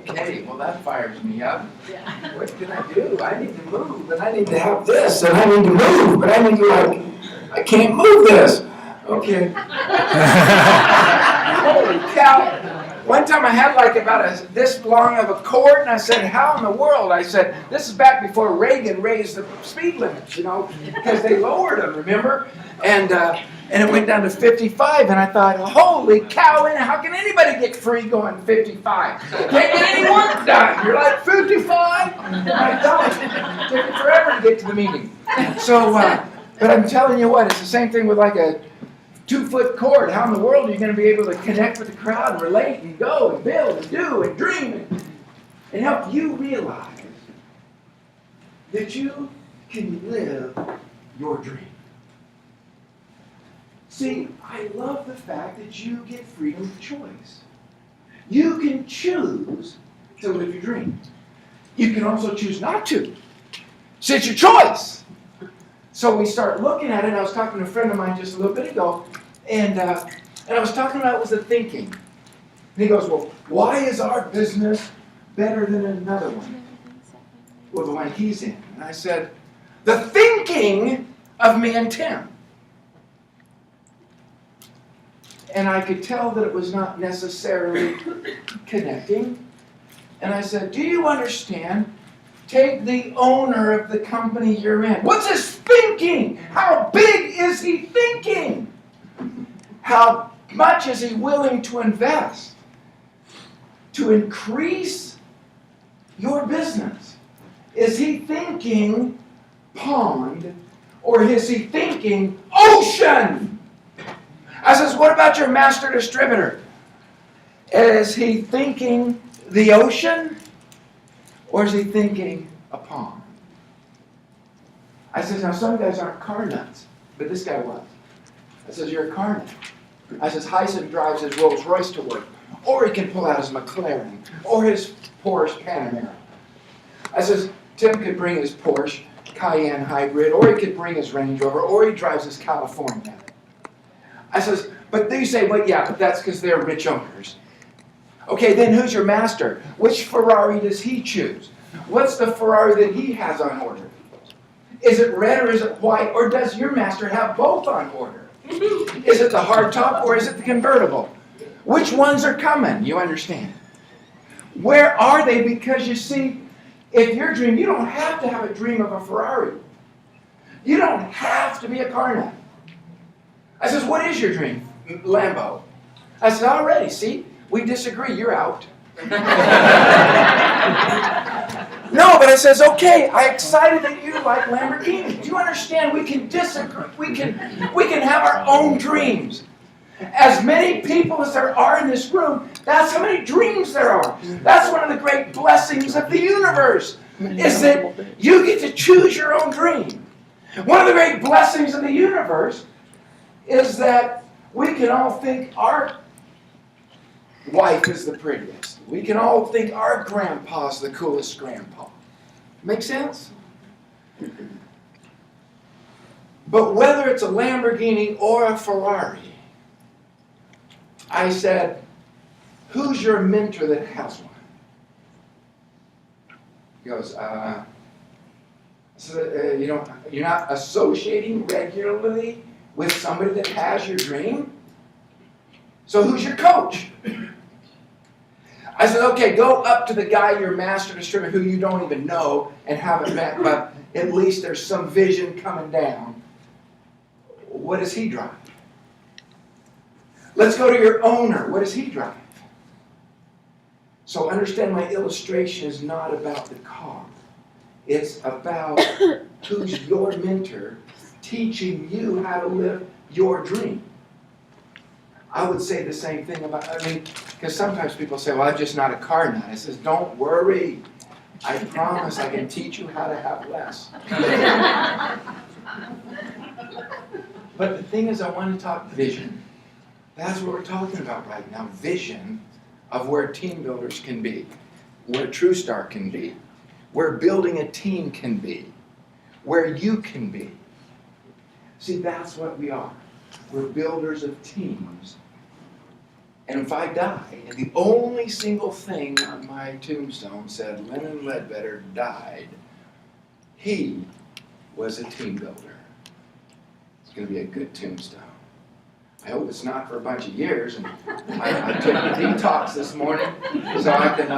Okay, well that fires me up. What can I do? I need to move, and I need to have this, and I need to move, but I need to I can't move this. Okay. Holy cow. One time I had about this long of a cord, and I said, how in the world? I said, this is back before Reagan raised the speed limits, because they lowered them, remember? And it went down to 55, and I thought, holy cow, and how can anybody get free going 55? Can't get any work done. You're like, 55? My gosh, it took me forever to get to the meeting. So, but I'm telling you what, it's the same thing with like a 2-foot cord. How in the world are you going to be able to connect with the crowd and relate and go and build and do and dream and help you realize that you can live your dream? See, I love the fact that you get freedom of choice. You can choose to live your dream. You can also choose not to. See, it's your choice. So we start looking at it, and I was talking to a friend of mine just a little bit ago, and I was talking about was the thinking. And he goes, well, why is our business better than another one? Well, the one he's in. And I said, the thinking of me and Tim. And I could tell that it was not necessarily connecting. And I said, do you understand? Take the owner of the company you're in. What's his thinking? How big is he thinking? How much is he willing to invest to increase your business? Is he thinking pond, or is he thinking ocean? I says, what about your master distributor? Is he thinking the ocean, or is he thinking a pond? I says, now some guys aren't car nuts, but this guy was. I says, you're a car nut. I says, Heisen drives his Rolls Royce to work, or he can pull out his McLaren, or his Porsche Panamera. I says, Tim could bring his Porsche Cayenne hybrid, or he could bring his Range Rover, or he drives his California. I says, but they say, well, yeah, but that's because they're rich owners. Okay, then who's your master? Which Ferrari does he choose? What's the Ferrari that he has on order? Is it red or is it white? Or does your master have both on order? Is it the hardtop or is it the convertible? Which ones are coming? You understand? Where are they? Because you see, if your dream, you don't have to have a dream of a Ferrari. You don't have to be a car nut. I says, what is your dream? Lambo. I said, already, see? We disagree, you're out. No, but I says, okay, I'm excited that you like Lamborghinis. Do you understand? We can disagree. We can have our own dreams. As many people as there are in this room, that's how many dreams there are. That's one of the great blessings of the universe, is that you get to choose your own dream. One of the great blessings of the universe is that we can all think our wife is the prettiest. We can all think our grandpa's the coolest grandpa. Make sense? But whether it's a Lamborghini or a Ferrari, I said, who's your mentor that has one? He goes, you're not associating regularly with somebody that has your dream? So who's your coach? I said, okay, go up to the guy, your master distributor, who you don't even know and haven't met, but at least there's some vision coming down. What does he drive? Let's go to your owner. What does he drive? So understand, my illustration is not about the car. It's about who's your mentor teaching you how to live your dream. I would say the same thing about, because sometimes people say, well, I'm just not a car nut. I says, don't worry. I promise I can teach you how to have less. But the thing is, I want to talk vision. That's what we're talking about right now. Vision of where team builders can be, where Truestar can be, where building a team can be, where you can be. See, that's what we are. We're builders of teams. And if I die, and the only single thing on my tombstone said Lennon Ledbetter died, he was a team builder. It's going to be a good tombstone. I hope it's not for a bunch of years. And I took a detox this morning so I can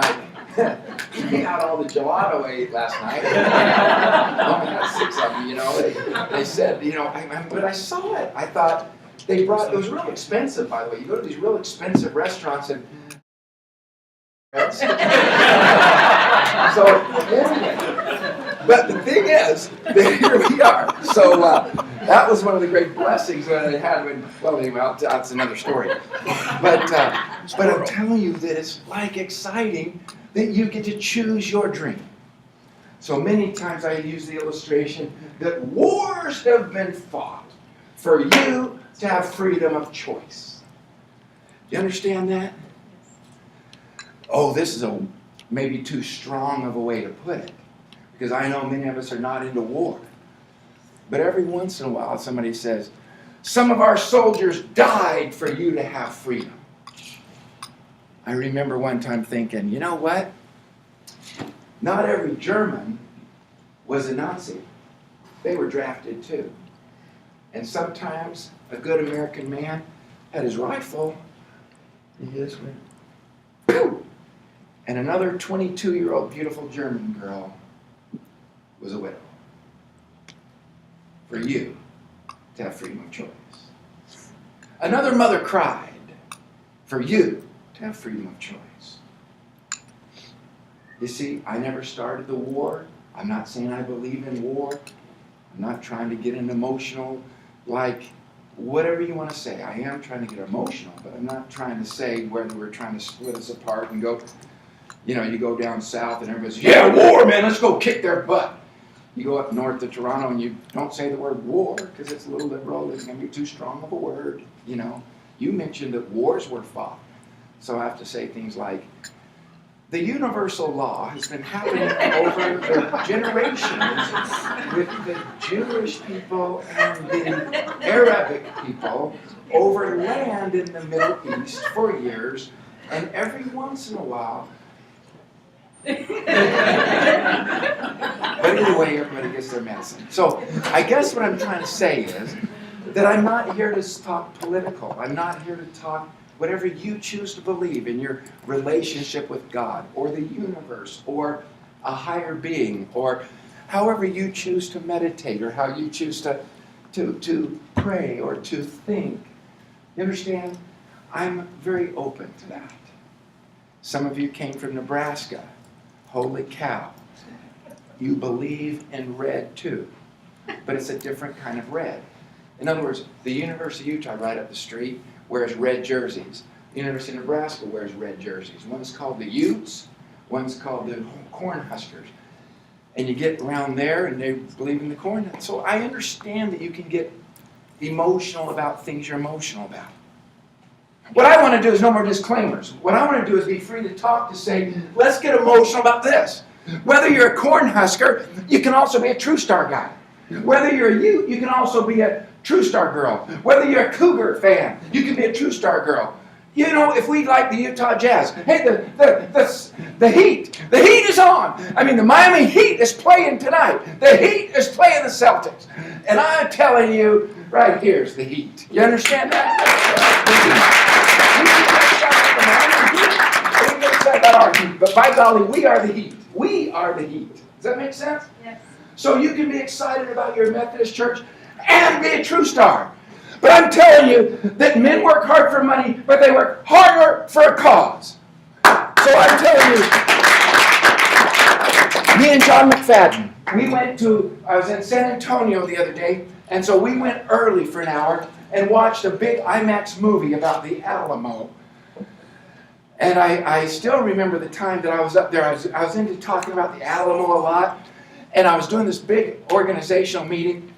eat out all the gelato I ate last night. I only got 6 of them, you know. They said, you know, but I saw it. I thought they brought, it was real expensive, by the way. You go to these real expensive restaurants and so anyway, but the thing is, here we are. So that was one of the great blessings that I had. Well, anyway, that's another story. But I'm telling you that it's like exciting that you get to choose your dream. So many times I use the illustration that wars have been fought for you to have freedom of choice. Do you understand that? Oh, this is maybe too strong of a way to put it, because I know many of us are not into war. But every once in a while somebody says, some of our soldiers died for you to have freedom. I remember one time thinking, you know what? Not every German was a Nazi. They were drafted too. And sometimes a good American man had his rifle, and he just went, pew! And another 22-year-old beautiful German girl was a widow. For you to have freedom of choice. Another mother cried for you to have freedom of choice. You see, I never started the war. I'm not saying I believe in war. I'm not trying to get an emotional, like, whatever you want to say. I am trying to get emotional, but I'm not trying to say whether we're trying to split us apart and go, you know, you go down south and everybody says, yeah, war, man, let's go kick their butt. You go up north to Toronto and you don't say the word war because it's a little liberal. It's going to be too strong of a word, you know. You mentioned that wars were fought. So I have to say things like, the universal law has been happening over the generations with the Jewish people and the Arabic people over land in the Middle East for years, and every once in a while, but anyway, everybody gets their medicine. So I guess what I'm trying to say is that I'm not here to talk political. I'm not here to talk whatever you choose to believe in your relationship with God or the universe or a higher being or however you choose to meditate or how you choose to pray or to think. You understand? I'm very open to that. Some of you came from Nebraska. Holy cow. You believe in red too, but it's a different kind of red. In other words, the University of Utah right up the street wears red jerseys. The University of Nebraska wears red jerseys. One's called the Utes, one's called the Cornhuskers. And you get around there and they believe in the corn. So I understand that you can get emotional about things you're emotional about. What I want to do is no more disclaimers. What I want to do is be free to talk, to say, let's get emotional about this. Whether you're a Cornhusker, you can also be a Truestar guy. Whether you're a Ute, you can also be a Truestar girl. Whether you're a Cougar fan, you can be a Truestar girl. You know, if we like the Utah Jazz, hey, the Heat is on. I mean, the Miami Heat is playing tonight. The Heat is playing the Celtics. And I'm telling you, right here's the Heat. You understand that? About our Heat, but by golly, we are the Heat. We are the Heat. Does that make sense? Yes. So you can be excited about your Methodist church and be a Truestar. But I'm telling you that men work hard for money, but they work harder for a cause. So I'm telling you, me and John McFadden, I was in San Antonio the other day, and so we went early for an hour and watched a big IMAX movie about the Alamo. And I still remember the time that I was up there. I was into talking about the Alamo a lot. And I was doing this big organizational meeting.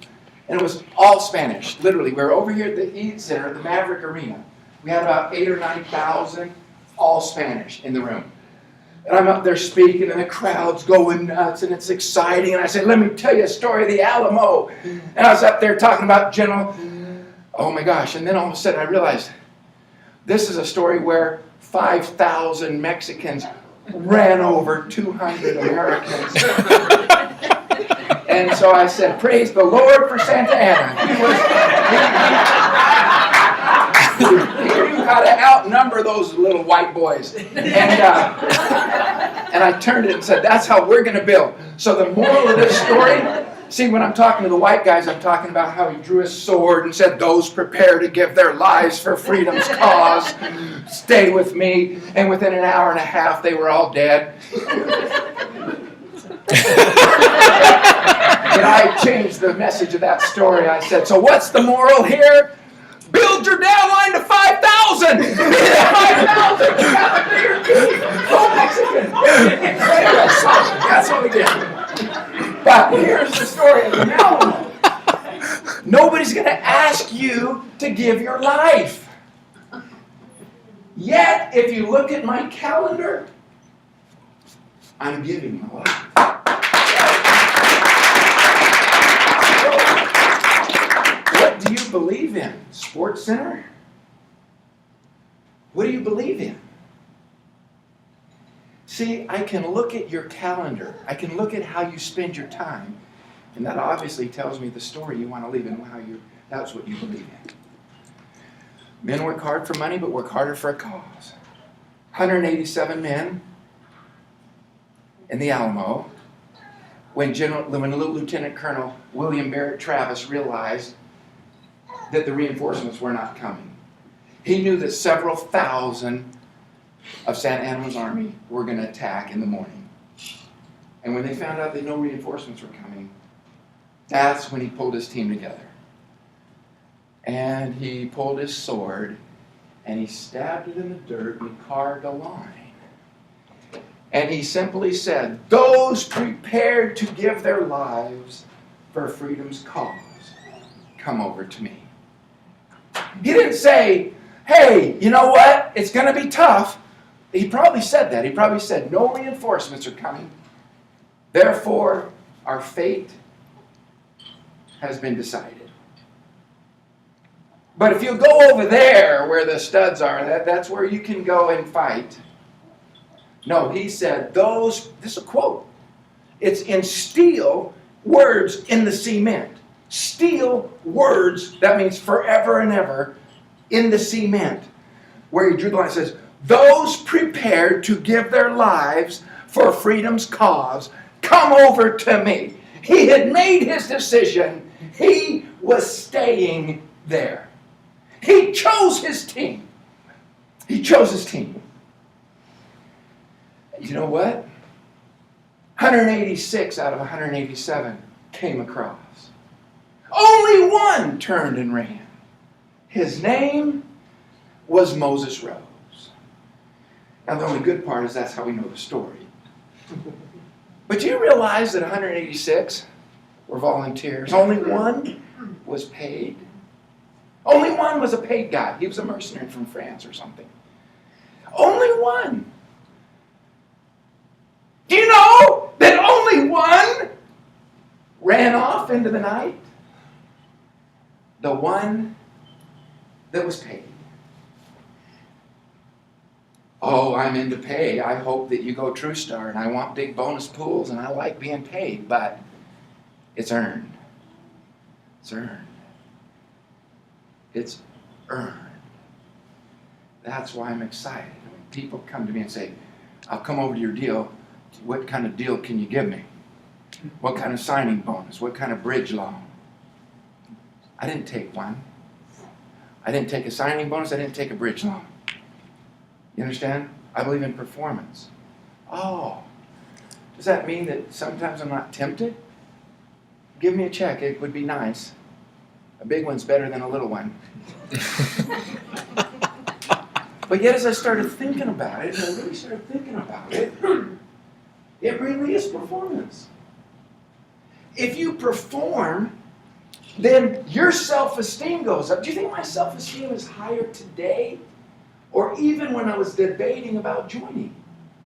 And it was all Spanish, literally. We were over here at the Eat Center at the Maverick Arena. We had about 8,000 or 9,000, all Spanish in the room. And I'm up there speaking, and the crowd's going nuts, and it's exciting. And I said, let me tell you a story of the Alamo. And I was up there talking about General, oh my gosh. And then all of a sudden I realized, This is a story where 5,000 Mexicans ran over 200 Americans. And so I said, praise the Lord for Santa Ana. You got to outnumber those little white boys. And I turned it and said, that's how we're going to build. So the moral of this story, see, when I'm talking to the white guys, I'm talking about how he drew his sword and said, those prepared to give their lives for freedom's cause, stay with me. And within an hour and a half, they were all dead. But I changed the message of that story. I said, so what's the moral here? Build your downline to 5,000! 5,000! You got a bigger team! Go Mexican! That's what we did. But here's the story of the Alamo. Nobody's going to ask you to give your life. Yet, if you look at my calendar, I'm giving my life. What do you believe in? Sports Center? What do you believe in? See, I can look at your calendar. I can look at how you spend your time. And that obviously tells me the story you want to live in, that's what you believe in. Men work hard for money, but work harder for a cause. 187 men in the Alamo when Lieutenant Colonel William Barrett Travis realized that the reinforcements were not coming. He knew that several thousand of Santa Anna's army were going to attack in the morning. And when they found out that no reinforcements were coming, that's when he pulled his team together. And he pulled his sword and he stabbed it in the dirt and he carved a line. And he simply said, those prepared to give their lives for freedom's cause, come over to me. He didn't say, hey, you know what? It's going to be tough. He probably said that. He probably said, no reinforcements are coming. Therefore, our fate has been decided. But if you go over there where the studs are, that's where you can go and fight. No, he said, this is a quote. It's in steel words in the cement. Steel words, that means forever and ever, in the cement. Where he drew the line, it says, those prepared to give their lives for freedom's cause, come over to me. He had made his decision. He was staying there. He chose his team. He chose his team. You know what? 186 out of 187 came across. Only one turned and ran. His name was Moses Rose. Now the only good part is that's how we know the story. But you realize that 186 were volunteers. Only one was paid. Only one was a paid guy. He was a mercenary from France or something. Only one. Do you know that only one ran off into the night? The one that was paid. Oh, I'm into pay. I hope that you go Truestar, and I want big bonus pools, and I like being paid, but it's earned. It's earned. It's earned. That's why I'm excited. When people come to me and say, I'll come over to your deal. What kind of deal can you give me? What kind of signing bonus? What kind of bridge loan? I didn't take one. I didn't take a signing bonus. I didn't take a bridge loan. You understand? I believe in performance. Oh, does that mean that sometimes I'm not tempted? Give me a check. It would be nice. A big one's better than a little one. But yet as I started thinking about it, it really is performance. If you perform, then your self-esteem goes up. Do you think my self-esteem is higher today or even when I was debating about joining?